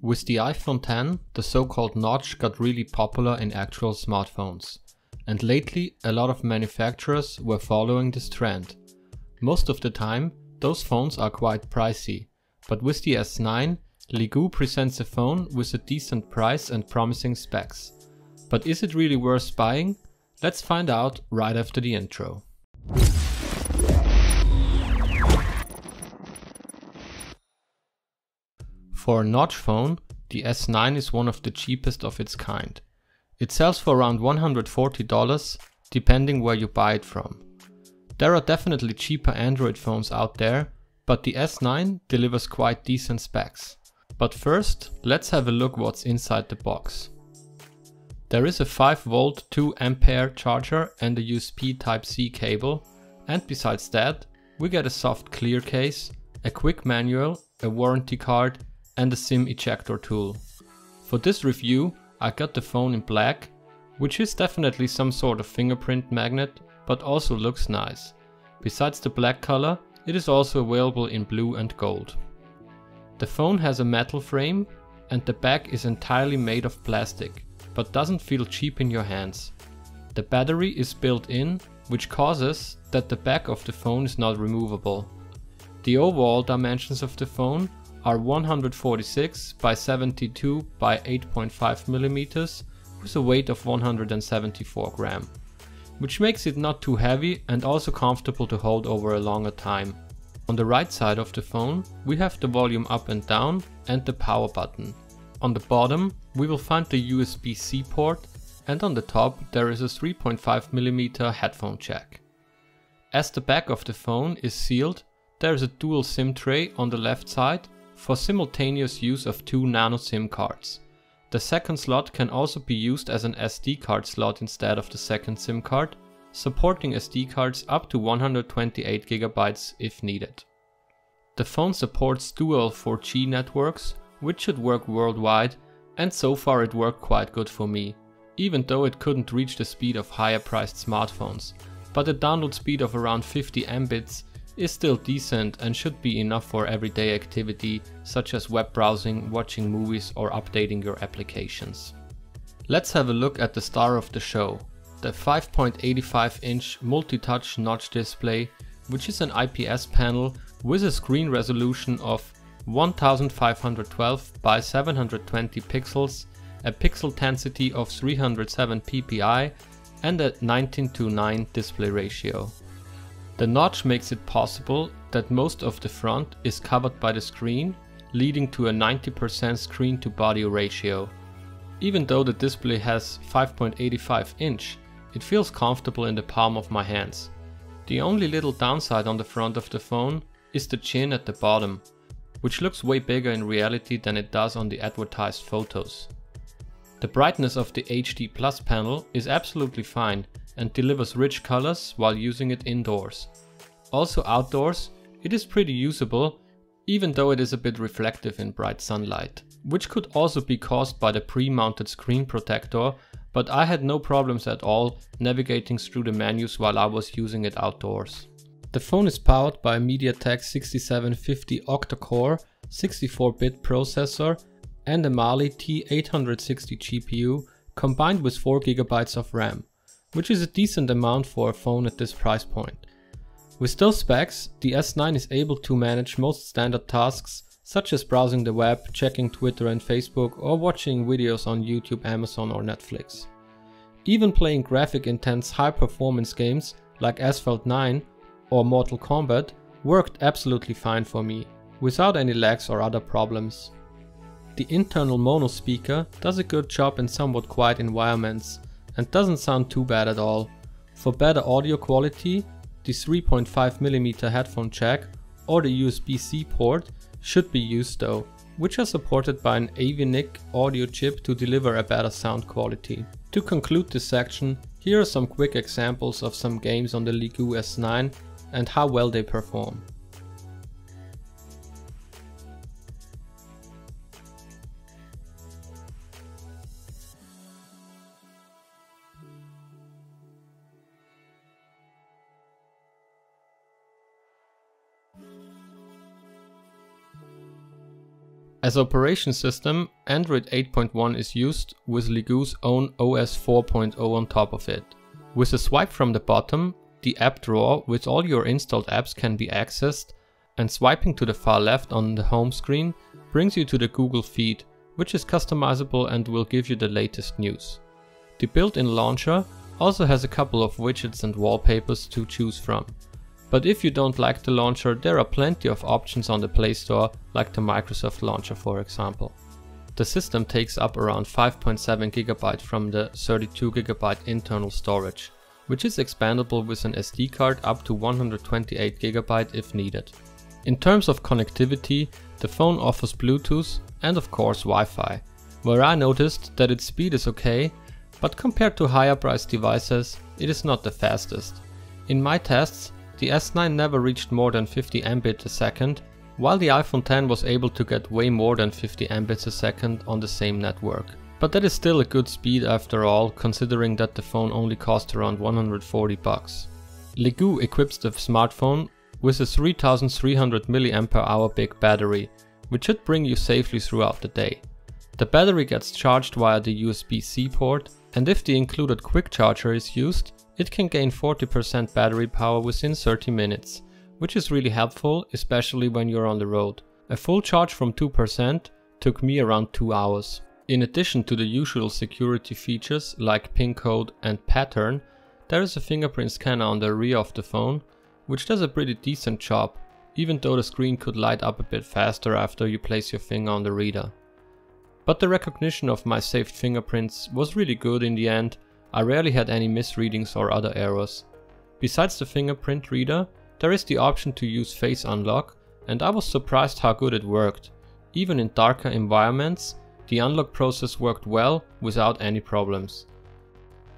With the iPhone X, the so-called notch got really popular in actual smartphones. And lately, a lot of manufacturers were following this trend. Most of the time, those phones are quite pricey. But with the S9, Leagoo presents a phone with a decent price and promising specs. But is it really worth buying? Let's find out right after the intro. For a notch phone, the S9 is one of the cheapest of its kind. It sells for around $140, depending where you buy it from. There are definitely cheaper Android phones out there, but the S9 delivers quite decent specs. But first, let's have a look what's inside the box. There is a 5V 2A charger and a USB Type-C cable, and besides that, we get a soft clear case, a quick manual, a warranty card, and a SIM ejector tool. For this review, I got the phone in black, which is definitely some sort of fingerprint magnet, but also looks nice. Besides the black color, it is also available in blue and gold. The phone has a metal frame and the back is entirely made of plastic, but doesn't feel cheap in your hands. The battery is built in, which causes that the back of the phone is not removable. The overall dimensions of the phone are 146 by 72 by 8.5 millimeters with a weight of 174 gram, which makes it not too heavy and also comfortable to hold over a longer time. On the right side of the phone we have the volume up and down and the power button. On the bottom we will find the USB-C port, and on the top there is a 3.5mm headphone jack. As the back of the phone is sealed, there is a dual SIM tray on the left side for simultaneous use of 2 nano SIM cards. The second slot can also be used as an SD card slot instead of the second SIM card, supporting SD cards up to 128GB if needed. The phone supports dual 4G networks, which should work worldwide, and so far it worked quite good for me, even though it couldn't reach the speed of higher priced smartphones, but a download speed of around 50 Mbits is still decent and should be enough for everyday activity such as web browsing, watching movies or updating your applications. Let's have a look at the star of the show, the 5.85-inch multi-touch notch display, which is an IPS panel with a screen resolution of 1512 by 720 pixels, a pixel density of 307 ppi and a 19:9 display ratio. The notch makes it possible that most of the front is covered by the screen, leading to a 90% screen to body ratio. Even though the display has 5.85 inch, it feels comfortable in the palm of my hands. The only little downside on the front of the phone is the chin at the bottom, which looks way bigger in reality than it does on the advertised photos. The brightness of the HD Plus panel is absolutely fine and delivers rich colors while using it indoors. Also outdoors, it is pretty usable, even though it is a bit reflective in bright sunlight, which could also be caused by the pre-mounted screen protector, but I had no problems at all navigating through the menus while I was using it outdoors. The phone is powered by a MediaTek 6750 octa-core 64-bit processor and a Mali T860 GPU combined with 4GB of RAM, which is a decent amount for a phone at this price point. With those specs, the S9 is able to manage most standard tasks such as browsing the web, checking Twitter and Facebook, or watching videos on YouTube, Amazon or Netflix. Even playing graphic intense high performance games like Asphalt 9 or Mortal Kombat worked absolutely fine for me, without any lags or other problems. The internal mono speaker does a good job in somewhat quiet environments and doesn't sound too bad at all. For better audio quality, the 3.5mm headphone jack or the USB-C port should be used though, which are supported by an AVNIC audio chip to deliver a better sound quality. To conclude this section, here are some quick examples of some games on the Leagoo S9 and how well they perform. As operation system, Android 8.1 is used with Leagoo's own OS 4.0 on top of it. With a swipe from the bottom, the app drawer with all your installed apps can be accessed, and swiping to the far left on the home screen brings you to the Google feed, which is customizable and will give you the latest news. The built-in launcher also has a couple of widgets and wallpapers to choose from. But if you don't like the launcher, there are plenty of options on the Play Store, like the Microsoft launcher for example. The system takes up around 5.7 GB from the 32 GB internal storage, which is expandable with an SD card up to 128 GB if needed. In terms of connectivity, the phone offers Bluetooth and of course Wi-Fi, where I noticed that its speed is okay, but compared to higher priced devices, it is not the fastest. In my tests, the S9 never reached more than 50 Mbit a second, while the iPhone X was able to get way more than 50 Mbits a second on the same network. But that is still a good speed after all, considering that the phone only cost around $140. Leagoo equips the smartphone with a 3300 mAh big battery, which should bring you safely throughout the day. The battery gets charged via the USB-C port, and if the included quick charger is used, it can gain 40% battery power within 30 minutes, which is really helpful, especially when you're on the road. A full charge from 2% took me around 2 hours. In addition to the usual security features like PIN code and pattern, there is a fingerprint scanner on the rear of the phone, which does a pretty decent job, even though the screen could light up a bit faster after you place your finger on the reader. But the recognition of my saved fingerprints was really good in the end. I rarely had any misreadings or other errors. Besides the fingerprint reader, there is the option to use Face Unlock, and I was surprised how good it worked. Even in darker environments, the unlock process worked well without any problems.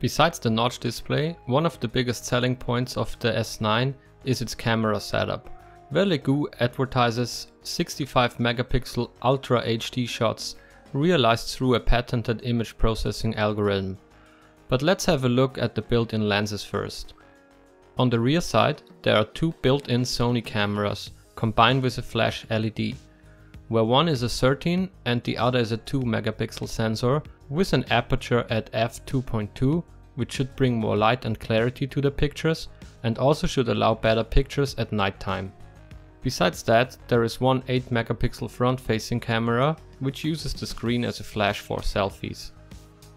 Besides the notch display, one of the biggest selling points of the S9 is its camera setup, where Leagoo advertises 65 megapixel Ultra HD shots realized through a patented image processing algorithm. But let's have a look at the built-in lenses first. On the rear side, there are two built-in Sony cameras combined with a flash LED, where one is a 13 and the other is a 2 megapixel sensor with an aperture at f2.2, which should bring more light and clarity to the pictures and also should allow better pictures at nighttime. Besides that, there is one 8 megapixel front-facing camera, which uses the screen as a flash for selfies.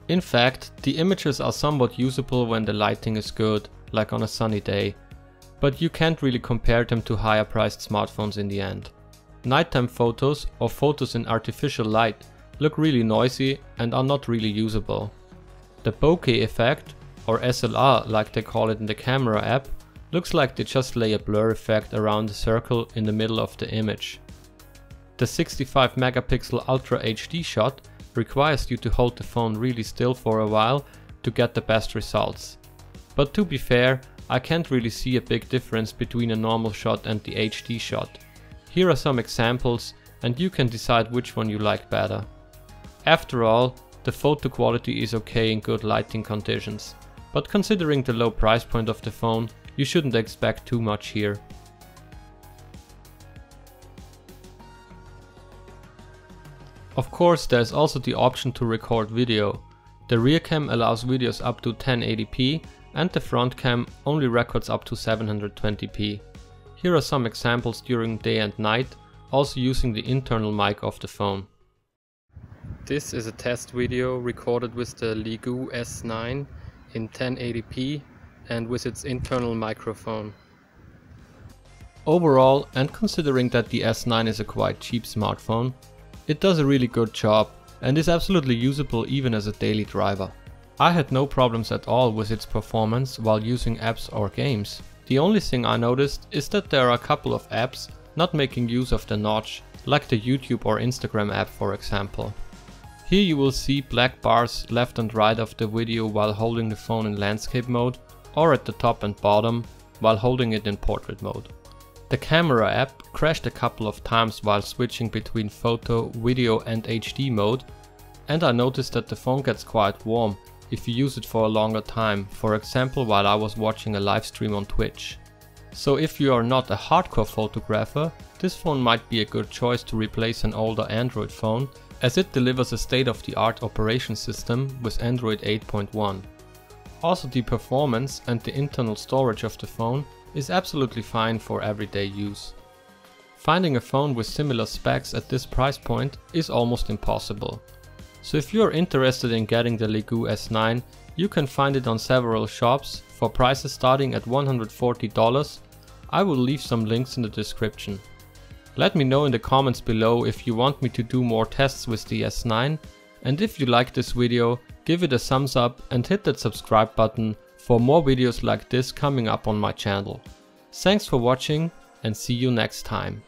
In fact, the images are somewhat usable when the lighting is good, like on a sunny day, but you can't really compare them to higher priced smartphones in the end. Nighttime photos or photos in artificial light look really noisy and are not really usable. The bokeh effect, or SLR like they call it in the camera app, looks like they just lay a blur effect around the circle in the middle of the image. The 65 megapixel Ultra HD shot requires you to hold the phone really still for a while to get the best results. But to be fair, I can't really see a big difference between a normal shot and the HD shot. Here are some examples and you can decide which one you like better. After all, the photo quality is okay in good lighting conditions, but considering the low price point of the phone, you shouldn't expect too much here. Of course, there's also the option to record video. The rear cam allows videos up to 1080p and the front cam only records up to 720p. Here are some examples during day and night, also using the internal mic of the phone. This is a test video recorded with the Leagoo S9 in 1080p and with its internal microphone. Overall, and considering that the S9 is a quite cheap smartphone, it does a really good job and is absolutely usable even as a daily driver. I had no problems at all with its performance while using apps or games. The only thing I noticed is that there are a couple of apps not making use of the notch, like the YouTube or Instagram app for example. Here you will see black bars left and right of the video while holding the phone in landscape mode, or at the top and bottom while holding it in portrait mode. The camera app crashed a couple of times while switching between photo, video and HD mode, and I noticed that the phone gets quite warm if you use it for a longer time, for example while I was watching a live stream on Twitch. So if you are not a hardcore photographer, this phone might be a good choice to replace an older Android phone, as it delivers a state-of-the-art operation system with Android 8.1. Also, the performance and the internal storage of the phone is absolutely fine for everyday use. Finding a phone with similar specs at this price point is almost impossible. So if you're interested in getting the Leagoo S9, you can find it on several shops for prices starting at $140. I will leave some links in the description. Let me know in the comments below if you want me to do more tests with the S9, and if you like this video, give it a thumbs up and hit that subscribe button for more videos like this coming up on my channel. Thanks for watching and see you next time.